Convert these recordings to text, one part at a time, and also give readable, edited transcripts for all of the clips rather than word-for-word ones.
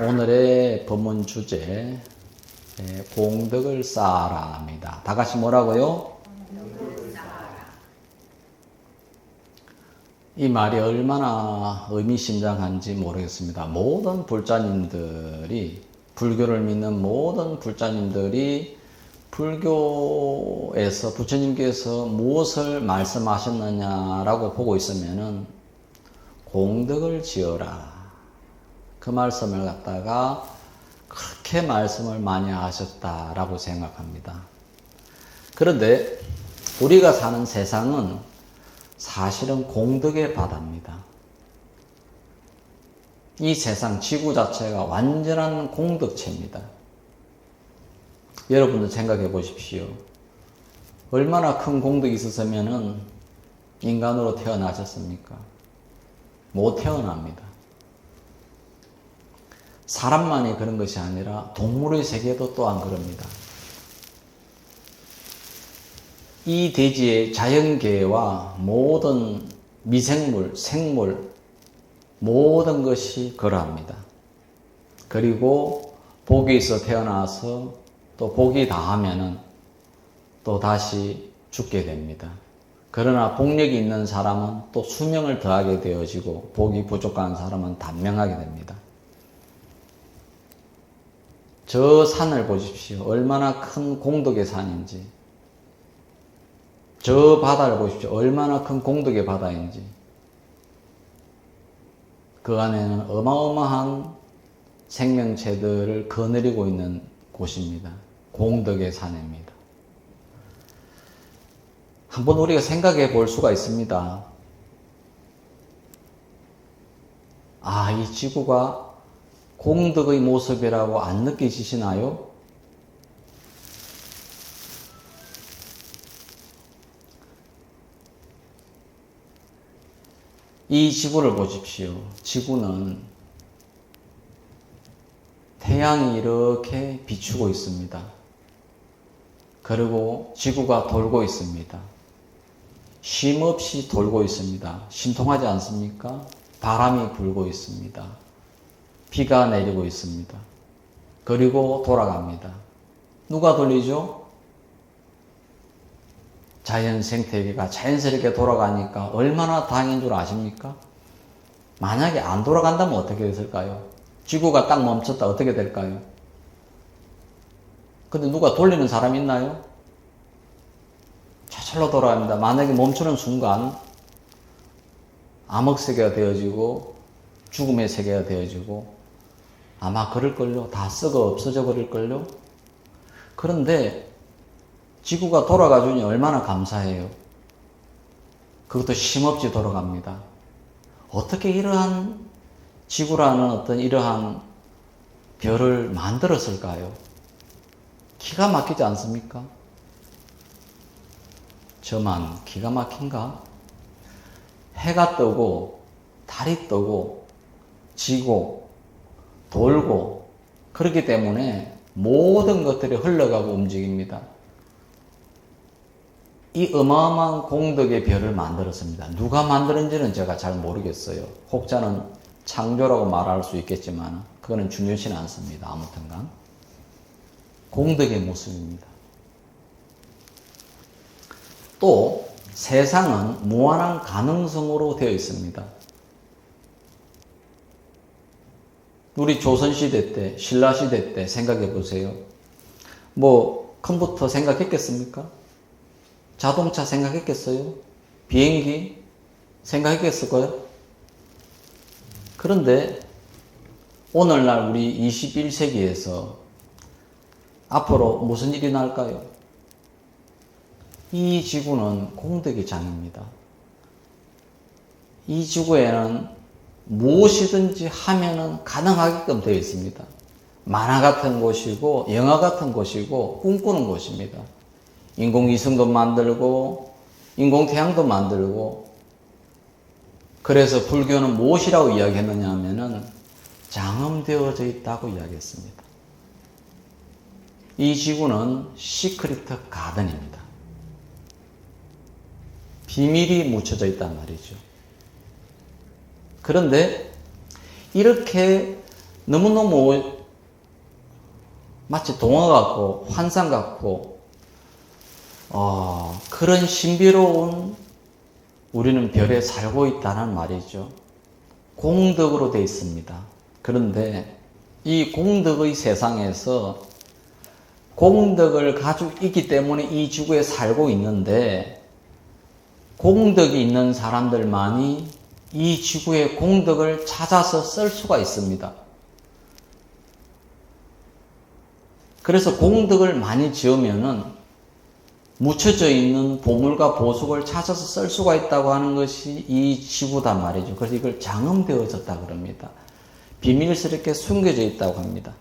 오늘의 본문 주제 공덕을 쌓아라입니다. 다 같이 뭐라고요? 이 말이 얼마나 의미심장한지 모르겠습니다. 모든 불자님들이, 불교를 믿는 모든 불자님들이 불교에서 부처님께서 무엇을 말씀하셨느냐라고 보고 있으면은 공덕을 지어라, 그 말씀을 갖다가 그렇게 말씀을 많이 하셨다라고 생각합니다. 그런데 우리가 사는 세상은 사실은 공덕의 바다입니다. 이 세상 지구 자체가 완전한 공덕체입니다. 여러분들 생각해 보십시오. 얼마나 큰 공덕이 있었으면은 인간으로 태어나셨습니까? 못 태어납니다. 사람만이 그런 것이 아니라 동물의 세계도 또한 그럽니다. 이 대지의 자연계와 모든 미생물, 생물, 모든 것이 그러합니다. 그리고 복에서 태어나서 또 복이 다하면은 또 다시 죽게 됩니다. 그러나 복력이 있는 사람은 또 수명을 더하게 되어지고 복이 부족한 사람은 단명하게 됩니다. 저 산을 보십시오. 얼마나 큰 공덕의 산인지. 저 바다를 보십시오. 얼마나 큰 공덕의 바다인지. 그 안에는 어마어마한 생명체들을 거느리고 있는 곳입니다. 공덕의 산입니다. 한번 우리가 생각해 볼 수가 있습니다. 아, 이 지구가 공덕의 모습이라고 안 느껴지시나요? 이 지구를 보십시오. 지구는 태양이 이렇게 비추고 있습니다. 그리고 지구가 돌고 있습니다. 쉼없이 돌고 있습니다. 신통하지 않습니까? 바람이 불고 있습니다. 비가 내리고 있습니다. 그리고 돌아갑니다. 누가 돌리죠? 자연 생태계가 자연스럽게 돌아가니까 얼마나 다행인 줄 아십니까? 만약에 안 돌아간다면 어떻게 됐을까요? 지구가 딱 멈췄다 어떻게 될까요? 근데 누가 돌리는 사람이 있나요? 저절로 돌아갑니다. 만약에 멈추는 순간 암흑세계가 되어지고 죽음의 세계가 되어지고 아마 그럴걸요. 다 썩어 없어져 버릴걸요. 그런데 지구가 돌아가주니 얼마나 감사해요. 그것도 쉼없이 돌아갑니다. 어떻게 이러한 지구라는 어떤 이러한 별을 만들었을까요? 기가 막히지 않습니까? 저만 기가 막힌가? 해가 뜨고 달이 뜨고 지고 돌고 그렇기 때문에 모든 것들이 흘러가고 움직입니다. 이 어마어마한 공덕의 별을 만들었습니다. 누가 만들었는지는 제가 잘 모르겠어요. 혹자는 창조라고 말할 수 있겠지만 그거는 중요치는 않습니다. 아무튼간 공덕의 모습입니다. 또 세상은 무한한 가능성으로 되어 있습니다. 우리 조선시대 때, 신라시대 때 생각해 보세요. 뭐 컴퓨터 생각했겠습니까? 자동차 생각했겠어요? 비행기 생각했겠을까요? 그런데 오늘날 우리 21세기에서 앞으로 무슨 일이 날까요? 이 지구는 공덕의 장입니다. 이 지구에는 무엇이든지 하면은 가능하게끔 되어 있습니다. 만화 같은 곳이고 영화 같은 곳이고 꿈꾸는 곳입니다. 인공위성도 만들고 인공태양도 만들고. 그래서 불교는 무엇이라고 이야기했느냐 하면은 장엄되어져 있다고 이야기했습니다. 이 지구는 시크릿 가든입니다. 비밀이 묻혀져 있단 말이죠. 그런데 이렇게 너무너무 마치 동화 같고 환상 같고 그런 신비로운 우리는 별에 살고 있다는 말이죠. 공덕으로 되어 있습니다. 그런데 이 공덕의 세상에서 공덕을 가지고 있기 때문에 이 지구에 살고 있는데 공덕이 있는 사람들만이 이 지구의 공덕을 찾아서 쓸 수가 있습니다. 그래서 공덕을 많이 지으면은 묻혀져 있는 보물과 보석을 찾아서 쓸 수가 있다고 하는 것이 이 지구단 말이죠. 그래서 이걸 장엄되어졌다 그럽니다. 비밀스럽게 숨겨져 있다고 합니다.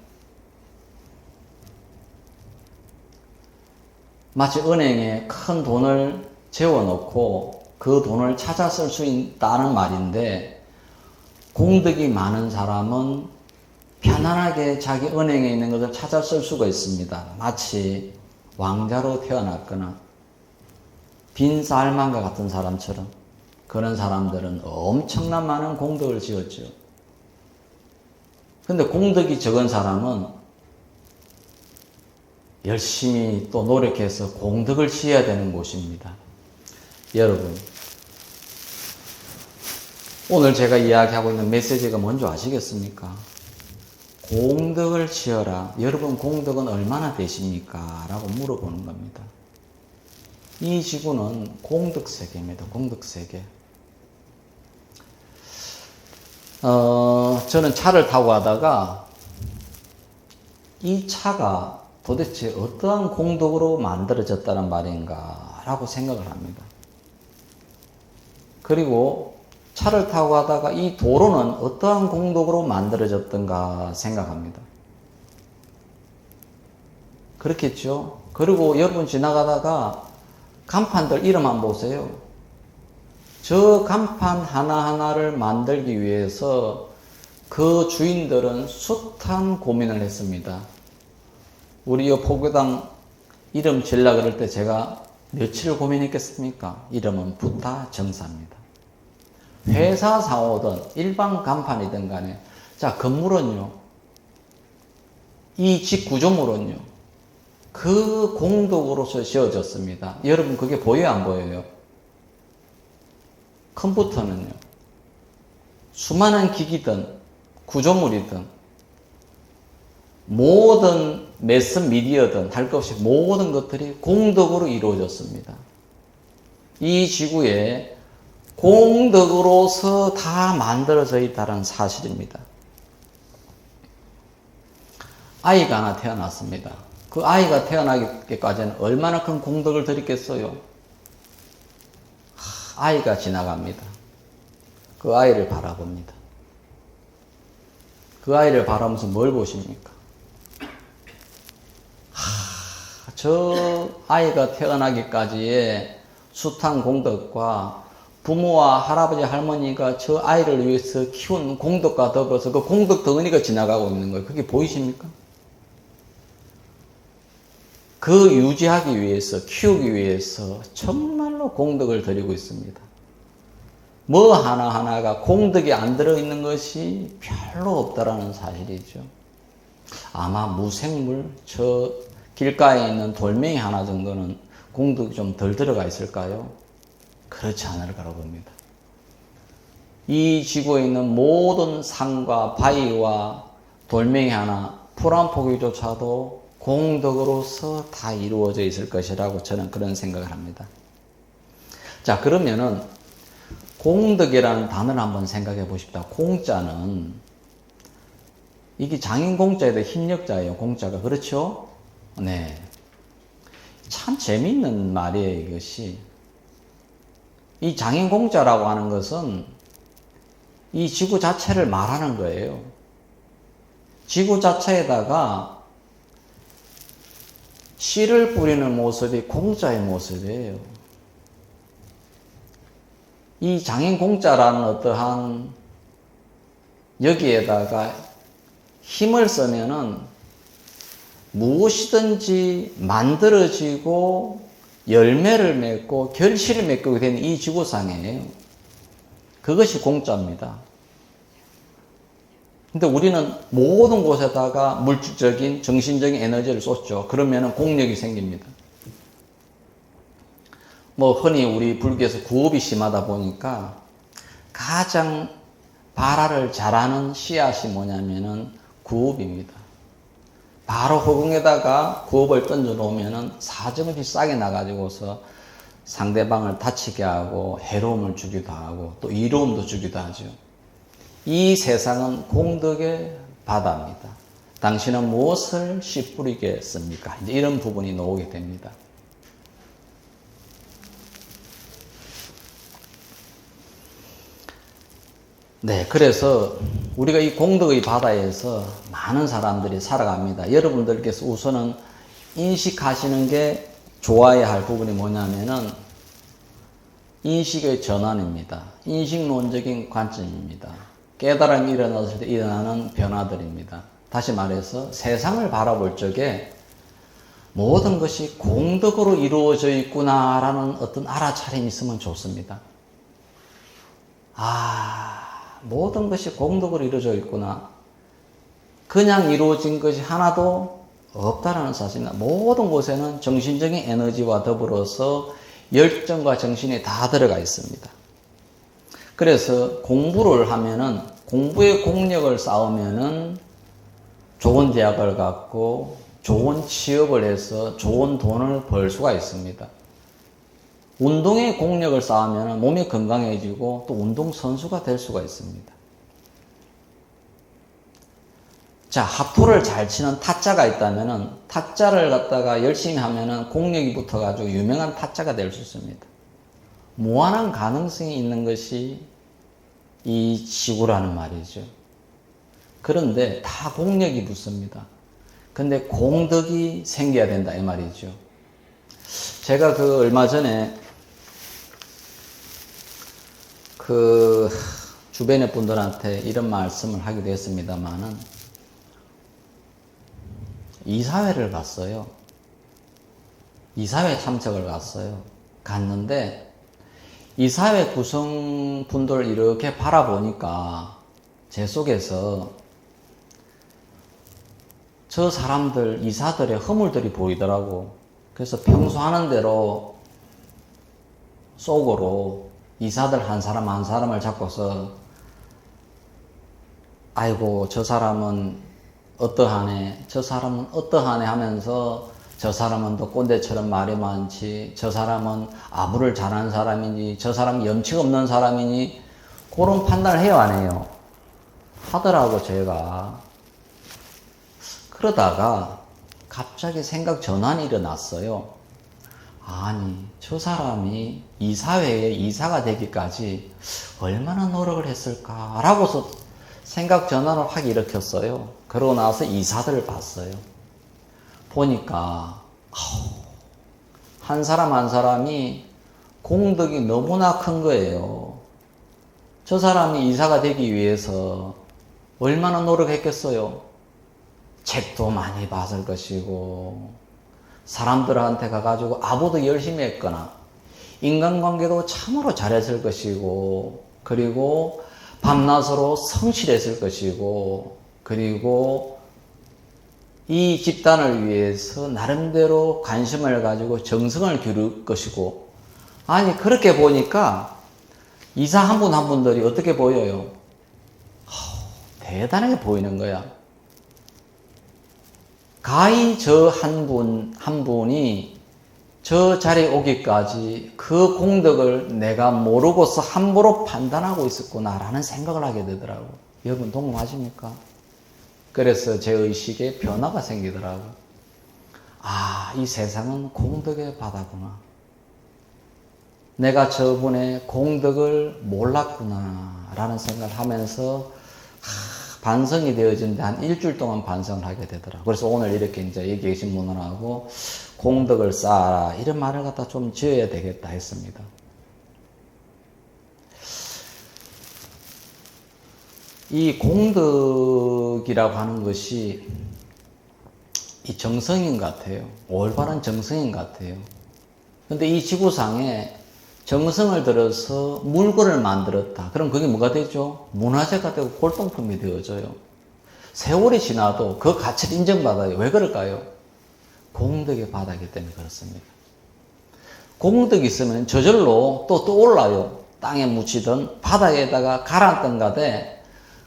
마치 은행에 큰 돈을 재워놓고 그 돈을 찾아 쓸 수 있다는 말인데, 공덕이 많은 사람은 편안하게 자기 은행에 있는 것을 찾아 쓸 수가 있습니다. 마치 왕자로 태어났거나 빈 쌀만과 같은 사람처럼. 그런 사람들은 엄청난 많은 공덕을 지었죠. 근데 공덕이 적은 사람은 열심히 또 노력해서 공덕을 지어야 되는 곳입니다. 여러분, 오늘 제가 이야기하고 있는 메시지가 뭔지 아시겠습니까? 공덕을 지어라. 여러분 공덕은 얼마나 되십니까? 라고 물어보는 겁니다. 이 지구는 공덕세계입니다. 공덕세계. 저는 차를 타고 가다가 이 차가 도대체 어떠한 공덕으로 만들어졌다는 말인가 라고 생각을 합니다. 그리고 차를 타고 가다가 이 도로는 어떠한 공덕으로 만들어졌던가 생각합니다. 그렇겠죠? 그리고 여러분 지나가다가 간판들 이름만 보세요. 저 간판 하나하나를 만들기 위해서 그 주인들은 숱한 고민을 했습니다. 우리 이 포교당 이름 지으려 그럴 때 제가 며칠 고민했겠습니까? 이름은 부타정사입니다. 회사 상호든 일반 간판이든 간에, 자, 건물은요, 이 집 구조물은요, 그 공덕으로서 지어졌습니다. 여러분 그게 보여요, 안 보여요? 컴퓨터는요, 수많은 기기든 구조물이든 모든 매스미디어든 할 것 없이 모든 것들이 공덕으로 이루어졌습니다. 이 지구에 공덕으로서 다 만들어져 있다는 사실입니다. 아이가 하나 태어났습니다. 그 아이가 태어나기까지는 얼마나 큰 공덕을 들였겠어요? 아이가 지나갑니다. 그 아이를 바라봅니다. 그 아이를 바라보면서 뭘 보십니까? 저 아이가 태어나기까지의 숱한 공덕과 부모와 할아버지 할머니가 저 아이를 위해서 키운 공덕과 더불어서 그 공덕 덩어리가 지나가고 있는 거예요. 그게 보이십니까? 그 유지하기 위해서, 키우기 위해서 정말로 공덕을 들이고 있습니다. 뭐 하나하나가 공덕이 안 들어있는 것이 별로 없다라는 사실이죠. 아마 무생물, 저 길가에 있는 돌멩이 하나 정도는 공덕이 좀 덜 들어가 있을까요? 그렇지 않을 거라고 봅니다. 이 지구에 있는 모든 산과 바위와 돌멩이 하나, 풀 한 포기조차도 공덕으로서 다 이루어져 있을 것이라고 저는 그런 생각을 합니다. 자, 그러면은 공덕이라는 단어를 한번 생각해 보십시다. 공자는, 이게 장인 공자에도 힘력자예요. 공자가. 그렇죠? 네. 참 재미있는 말이에요, 이것이. 이 장인 공자라고 하는 것은 이 지구 자체를 말하는 거예요. 지구 자체에다가 씨를 뿌리는 모습이 공자의 모습이에요. 이 장인 공자라는 어떠한 여기에다가 힘을 쓰면은 무엇이든지 만들어지고 열매를 맺고 결실을 맺게 되는 이 지구상이에요. 그것이 공자입니다. 근데 우리는 모든 곳에다가 물질적인, 정신적인 에너지를 쏟죠. 그러면 공력이 생깁니다. 뭐 흔히 우리 불교에서 구업이 심하다 보니까 가장 발화를 잘하는 씨앗이 뭐냐면은 구업입니다. 바로 허공에다가 구업을 던져 놓으면은 사정없이 싹이 나가지고서 상대방을 다치게 하고 해로움을 주기도 하고 또 이로움도 주기도 하죠. 이 세상은 공덕의 바다입니다. 당신은 무엇을 씨 뿌리겠습니까? 이제 이런 부분이 나오게 됩니다. 네, 그래서 우리가 이 공덕의 바다에서 많은 사람들이 살아갑니다. 여러분들께서 우선은 인식하시는 게 좋아야 할 부분이 뭐냐면은 인식의 전환입니다. 인식론적인 관점입니다. 깨달음이 일어났을 때 일어나는 변화들입니다. 다시 말해서 세상을 바라볼 적에 모든 것이 공덕으로 이루어져 있구나라는 어떤 알아차림이 있으면 좋습니다. 모든 것이 공덕으로 이루어져 있구나. 그냥 이루어진 것이 하나도 없다라는 사실입니다. 모든 곳에는 정신적인 에너지와 더불어서 열정과 정신이 다 들어가 있습니다. 그래서 공부를 하면은, 공부의 공력을 쌓으면은 좋은 대학을 갖고 좋은 취업을 해서 좋은 돈을 벌 수가 있습니다. 운동의 공력을 쌓으면 몸이 건강해지고 또 운동선수가 될 수가 있습니다. 자, 하프를 잘 치는 타짜가 있다면은 타짜를 갖다가 열심히 하면은 공력이 붙어가지고 유명한 타짜가 될 수 있습니다. 무한한 가능성이 있는 것이 이 지구라는 말이죠. 그런데 다 공력이 붙습니다. 근데 공덕이 생겨야 된다 이 말이죠. 제가 얼마 전에 주변의 분들한테 이런 말씀을 하기도 했습니다만은 이사회를 갔어요. 이사회 참석을 갔는데 이사회 구성분들 이렇게 바라보니까 제 속에서 저 사람들, 이사들의 허물들이 보이더라고. 그래서 평소 하는 대로 속으로 이사들 한 사람 한 사람을 잡고서 아이고 저 사람은 어떠하네, 저 사람은 어떠하네 하면서 저 사람은 또 꼰대처럼 말이 많지, 저 사람은 아부를 잘하는 사람이니, 저 사람은 염치가 없는 사람이니 그런 판단을 해요 안 해요? 하더라고 제가. 그러다가 갑자기 생각 전환이 일어났어요. 아니 저 사람이 이사회에 이사가 되기까지 얼마나 노력을 했을까라고서 생각 전환을 확 일으켰어요. 그러고 나서 이사들을 봤어요. 보니까 한 사람 한 사람이 공덕이 너무나 큰 거예요. 저 사람이 이사가 되기 위해서 얼마나 노력했겠어요. 책도 많이 봤을 것이고 사람들한테 가가지고 아부도 열심히 했거나 인간관계도 참으로 잘했을 것이고 그리고 밤낮으로 성실했을 것이고 그리고 이 집단을 위해서 나름대로 관심을 가지고 정성을 기울일 것이고 아니 그렇게 보니까 이사 한 분 한 분들이 어떻게 보여요? 대단하게 보이는 거야. 가히 저 한 분이 저 자리에 오기까지 그 공덕을 내가 모르고서 함부로 판단하고 있었구나라는 생각을 하게 되더라고. 여러분 동감하십니까? 그래서 제 의식에 변화가 생기더라고. 이 세상은 공덕의 바다구나. 내가 저분의 공덕을 몰랐구나 라는 생각을 하면서 반성이 되어진데 한 일주일 동안 반성을 하게 되더라고요. 그래서 오늘 이렇게 이제 여기 계신 분들하고 공덕을 쌓아라 이런 말을 갖다 좀 지어야 되겠다 했습니다. 이 공덕이라고 하는 것이 이 정성인 것 같아요. 올바른 정성인 것 같아요. 근데 이 지구상에 정성을 들여서 물건을 만들었다. 그럼 그게 뭐가 되죠? 문화재가 되고 골동품이 되어져요. 세월이 지나도 그 가치를 인정받아요. 왜 그럴까요? 공덕의 바다이기 때문에 그렇습니다. 공덕이 있으면 저절로 또 떠올라요. 땅에 묻히든 바다에다가 가라앉든 가되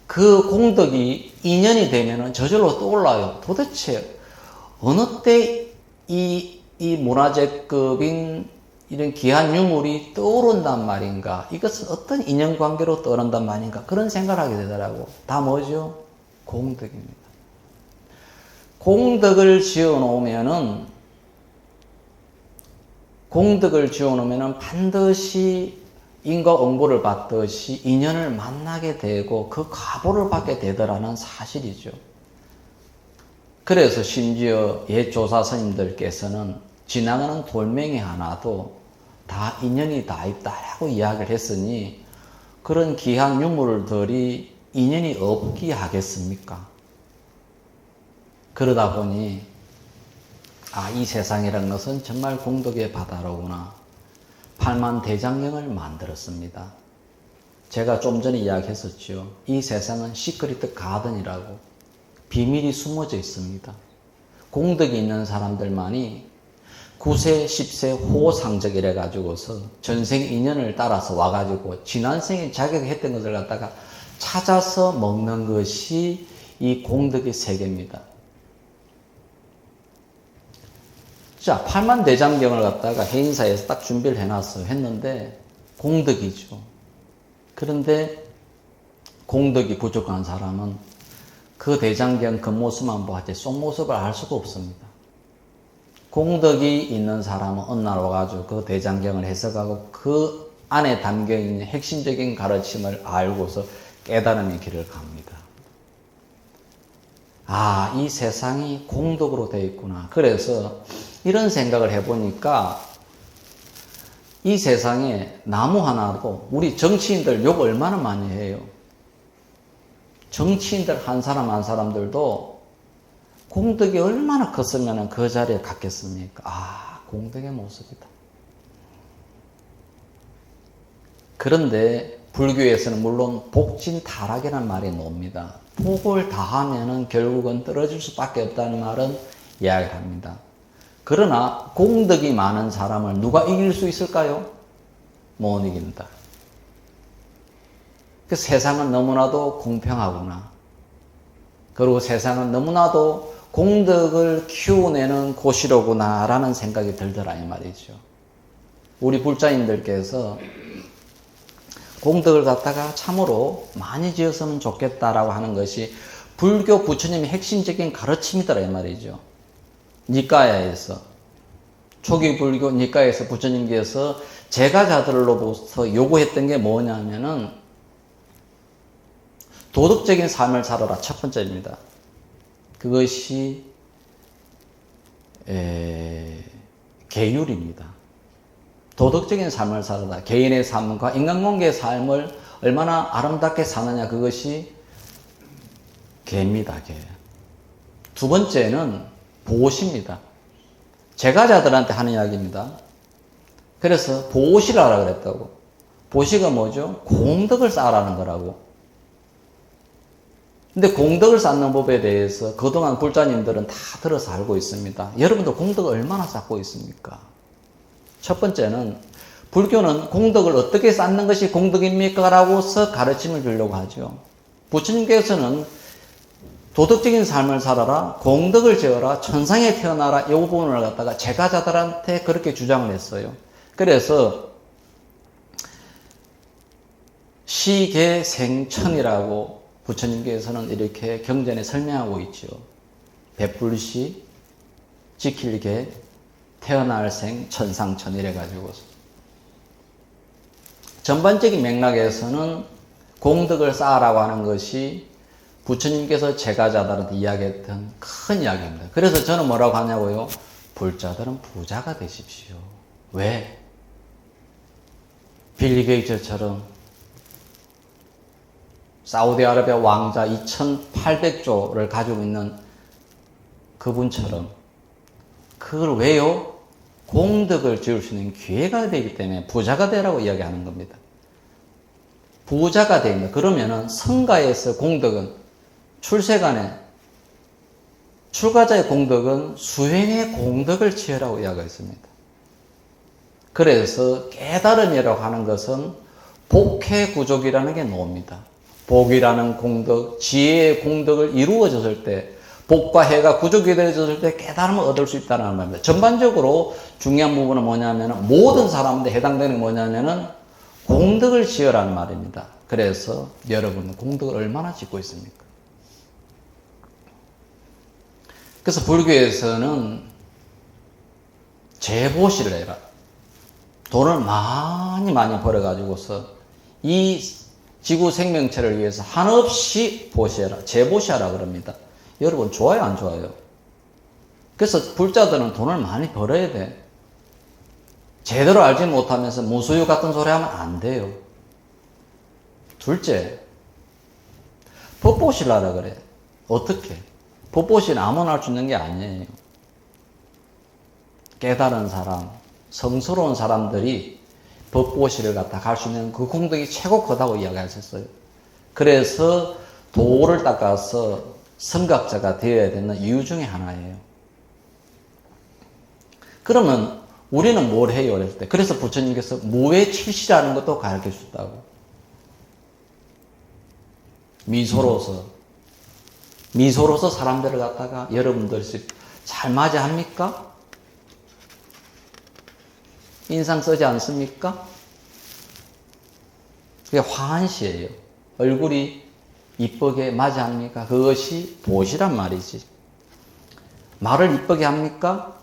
그 공덕이 인연이 되면은 저절로 떠올라요. 도대체 어느 때 이 문화재급인 이런 귀한 유물이 떠오른단 말인가? 이것은 어떤 인연관계로 떠오른단 말인가? 그런 생각을 하게 되더라고. 다 뭐죠? 공덕입니다. 공덕을 지어 놓으면은 반드시 인과응보를 받듯이 인연을 만나게 되고 그 과보를 받게 되더라는 사실이죠. 그래서 심지어 옛 조사 스님들께서는 지나가는 돌멩이 하나도 다 인연이 다 있다라고 이야기를 했으니 그런 귀한 유물들이 인연이 없기 하겠습니까? 그러다 보니 이 세상이라는 것은 정말 공덕의 바다로구나. 팔만대장경을 만들었습니다. 제가 좀 전에 이야기했었죠. 이 세상은 시크릿 가든이라고 비밀이 숨어져 있습니다. 공덕이 있는 사람들만이 9세, 10세 호상적 이래 가지고서 전생 인연을 따라서 와가지고 지난생에 자기가 했던 것을 갖다가 찾아서 먹는 것이 이 공덕의 세계입니다. 자, 팔만대장경을 갖다가 해인사에서 딱 준비를 해놨어요. 했는데 공덕이죠. 그런데 공덕이 부족한 사람은 그 대장경 겉모습만 보았지 속모습을 알 수가 없습니다. 공덕이 있는 사람은 어느 날 와가지고 그 대장경을 해석하고 그 안에 담겨있는 핵심적인 가르침을 알고서 깨달음의 길을 갑니다. 이 세상이 공덕으로 되어 있구나. 그래서 이런 생각을 해보니까 이 세상에 나무 하나도 우리 정치인들 욕 얼마나 많이 해요. 정치인들 한 사람 한 사람들도 공덕이 얼마나 컸으면 그 자리에 갔겠습니까? 공덕의 모습이다. 그런데 불교에서는 물론 복진타락이라는 말이 나옵니다. 복을 다하면은 결국은 떨어질 수밖에 없다는 말은 이야기를 합니다. 그러나 공덕이 많은 사람을 누가 이길 수 있을까요? 못 이긴다. 그 세상은 너무나도 공평하구나. 그리고 세상은 너무나도 공덕을 키워내는 곳이로구나 라는 생각이 들더라 이 말이죠. 우리 불자님들께서 공덕을 갖다가 참으로 많이 지었으면 좋겠다라고 하는 것이 불교 부처님의 핵심적인 가르침이더라 이 말이죠. 니까야에서 초기 불교 니까야에서 부처님께서 제가자들로부터 요구했던 게 뭐냐면은 도덕적인 삶을 살아라. 첫 번째입니다. 그것이 계율입니다. 도덕적인 삶을 살아라. 개인의 삶과 인간관계의 삶을 얼마나 아름답게 사느냐. 그것이 계입니다. 계. 두 번째는 보시입니다. 제가자들한테 하는 이야기입니다. 그래서 보시라고 그랬다고. 보시가 뭐죠? 공덕을 쌓으라는 거라고. 근데 공덕을 쌓는 법에 대해서 그동안 불자님들은 다 들어서 알고 있습니다. 여러분도 공덕을 얼마나 쌓고 있습니까? 첫 번째는 불교는 공덕을 어떻게 쌓는 것이 공덕입니까? 라고서 가르침을 주려고 하죠. 부처님께서는 도덕적인 삶을 살아라, 공덕을 지어라, 천상에 태어나라 이 부분을 갖다가 제가자들한테 그렇게 주장을 했어요. 그래서 시계생천이라고 부처님께서는 이렇게 경전에 설명하고 있죠. 베풀시, 지킬게, 태어날 생, 천상천 이래가지고서. 전반적인 맥락에서는 공덕을 쌓으라고 하는 것이 부처님께서 제가자들한테 이야기했던 큰 이야기입니다. 그래서 저는 뭐라고 하냐고요? 불자들은 부자가 되십시오. 왜? 빌리 게이츠처럼 사우디아라비아 왕자 2800조를 가지고 있는 그분처럼 그걸 왜요? 공덕을 지을 수 있는 기회가 되기 때문에 부자가 되라고 이야기하는 겁니다. 부자가 됩니다. 그러면은 성가에서 공덕은 출세간에 출가자의 공덕은 수행의 공덕을 취하라고 이야기했습니다. 그래서 깨달음이라고 하는 것은 복해구족이라는 게 나옵니다. 복이라는 공덕, 지혜의 공덕을 이루어졌을 때, 복과 해가 구족이 되어졌을 때 깨달음을 얻을 수 있다는 말입니다. 전반적으로 중요한 부분은 뭐냐면 모든 사람한테 해당되는 게 뭐냐면은 공덕을 지으라는 말입니다. 그래서 여러분은 공덕을 얼마나 짓고 있습니까? 그래서 불교에서는 재보시를 해라. 돈을 많이 벌어가지고서 이 지구 생명체를 위해서 한없이 보시해라. 재보시하라 그럽니다. 여러분 좋아요 안 좋아요? 그래서 불자들은 돈을 많이 벌어야 돼. 제대로 알지 못하면서 무수유 같은 소리 하면 안 돼요. 둘째, 법보시라라 그래. 어떻게? 법보시는 아무나 할 수 있는 게 아니에요. 깨달은 사람, 성스러운 사람들이 법보시를 갖다 갈 수 있는 그 공덕이 최고 크다고 이야기하셨어요. 그래서 도를 닦아서 성각자가 되어야 되는 이유 중에 하나예요. 그러면 우리는 뭘 해요? 그랬을 때. 그래서 부처님께서 무외칠시라는 것도 가르쳐 주셨다고. 미소로서 사람들을 갖다가 여러분들이 잘 맞이합니까? 인상 쓰지 않습니까? 그게 화한시예요. 얼굴이 이쁘게 맞이합니까? 그것이 보시란 말이지. 말을 이쁘게 합니까?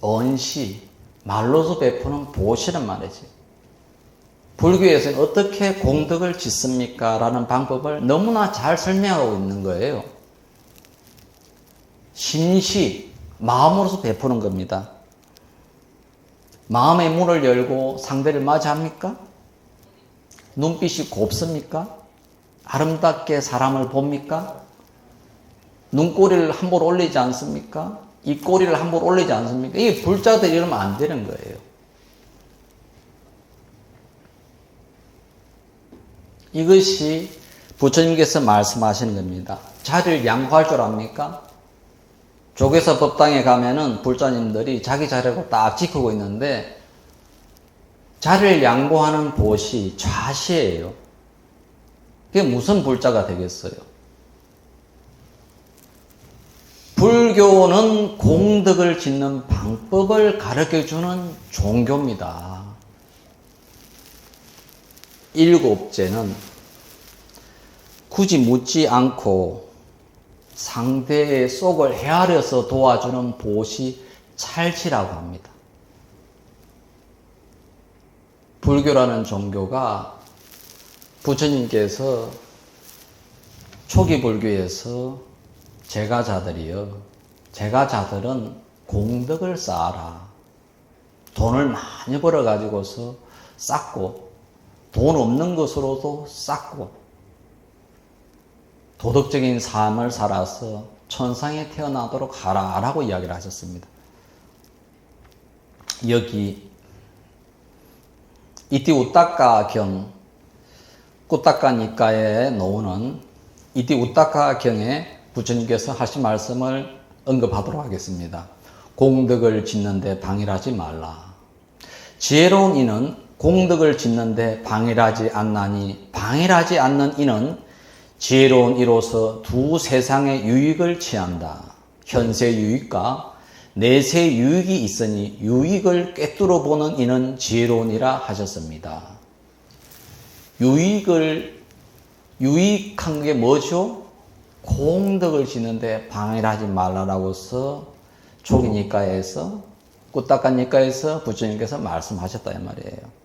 언시, 말로서 베푸는 보시란 말이지. 불교에서는 어떻게 공덕을 짓습니까? 라는 방법을 너무나 잘 설명하고 있는 거예요. 심시, 마음으로서 베푸는 겁니다. 마음의 문을 열고 상대를 맞이합니까? 눈빛이 곱습니까? 아름답게 사람을 봅니까? 눈꼬리를 함부로 올리지 않습니까? 입꼬리를 함부로 올리지 않습니까? 이게 불자들이 이러면 안 되는 거예요. 이것이 부처님께서 말씀하시는 겁니다. 자리를 양보할 줄 압니까? 조계사 법당에 가면은 불자님들이 자기 자리를 딱 지키고 있는데 자리를 양보하는 보시, 좌시예요. 그게 무슨 불자가 되겠어요? 불교는 공덕을 짓는 방법을 가르쳐주는 종교입니다. 일곱째는 굳이 묻지 않고 상대의 속을 헤아려서 도와주는 보시 찰치라고 합니다. 불교라는 종교가 부처님께서 초기 불교에서 제가자들은 공덕을 쌓아라. 돈을 많이 벌어가지고서 쌓고 돈 없는 것으로도 쌓고 도덕적인 삶을 살아서 천상에 태어나도록 하라라고 이야기를 하셨습니다. 여기 이티 우따카경 꾸따카 니까에 나오는 이티 우따카경에 부처님께서 하신 말씀을 언급하도록 하겠습니다. 공덕을 짓는데 방해하지 말라. 지혜로운 이는 공덕을 짓는데 방해하지 않나니 방해하지 않는 이는 지혜로운 이로서 두 세상의 유익을 취한다. 현세 유익과 내세 유익이 있으니 유익을 꿰뚫어 보는 이는 지혜로운이라 하셨습니다. 유익한 게 뭐죠? 공덕을 짓는데 방해를 하지 말라라고서 초기 니까에서 꾸따카 니까에서 부처님께서 말씀하셨다 이 말이에요.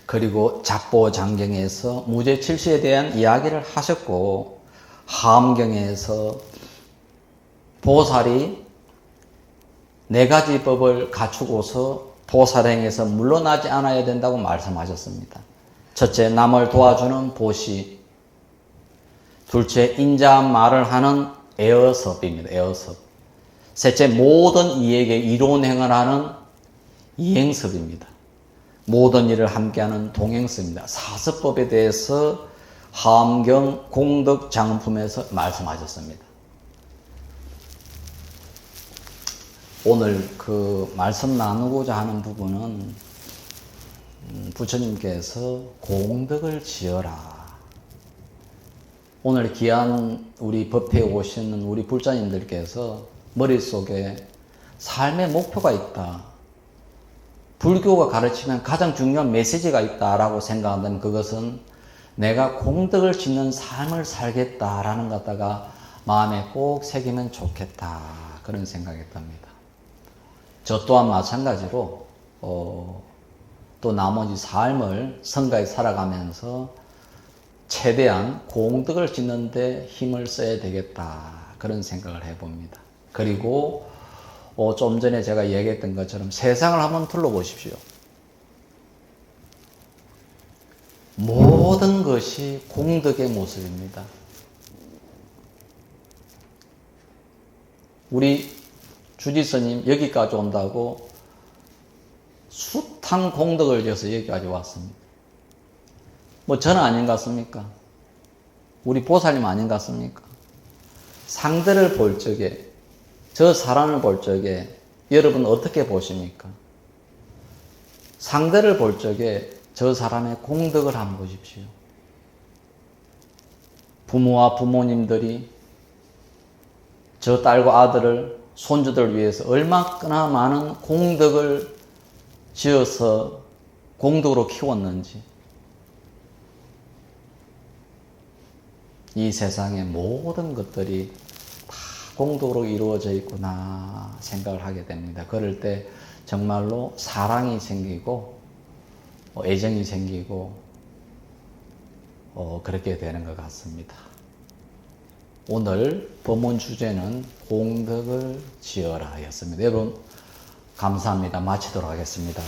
그리고 잡보장경에서 무죄칠시에 대한 이야기를 하셨고 하엄경에서 보살이 4가지 법을 갖추고서 보살행에서 물러나지 않아야 된다고 말씀하셨습니다. 첫째, 남을 도와주는 보시. 둘째, 인자한 말을 하는 에어섭입니다. 에어섭. 셋째, 모든 이에게 이론행을 하는 이행섭입니다. 모든 일을 함께하는 동행섭입니다. 사섭법에 대해서 함경 공덕 장품에서 말씀하셨습니다. 오늘 그 말씀 나누고자 하는 부분은 부처님께서 공덕을 지어라. 오늘 귀한 우리 법회에 오시는 우리 불자님들께서 머릿속에 삶의 목표가 있다. 불교가 가르치는 가장 중요한 메시지가 있다라고 생각한다면 그것은 내가 공덕을 짓는 삶을 살겠다라는 것 갖다가 마음에 꼭 새기면 좋겠다. 그런 생각했답니다. 저 또한 마찬가지로 또 나머지 삶을 성가에 살아가면서 최대한 공덕을 짓는 데 힘을 써야 되겠다. 그런 생각을 해봅니다. 그리고 좀 전에 제가 얘기했던 것처럼 세상을 한번 둘러보십시오. 모든 것이 공덕의 모습입니다. 우리 주지스님 여기까지 온다고 숱한 공덕을 지어서 여기까지 왔습니다. 뭐 저는 아닌 것 같습니까? 우리 보살님 아닌 것 같습니까? 상대를 볼 적에, 저 사람을 볼 적에 여러분 어떻게 보십니까? 상대를 볼 적에 저 사람의 공덕을 한번 보십시오. 부모와 부모님들이 저 딸과 아들을, 손주들을 위해서 얼마나 많은 공덕을 지어서 공덕으로 키웠는지, 이 세상의 모든 것들이 다 공덕으로 이루어져 있구나 생각을 하게 됩니다. 그럴 때 정말로 사랑이 생기고 애정이 생기고 그렇게 되는 것 같습니다. 오늘 법문 주제는 공덕을 지어라 였습니다. 여러분 감사합니다. 마치도록 하겠습니다.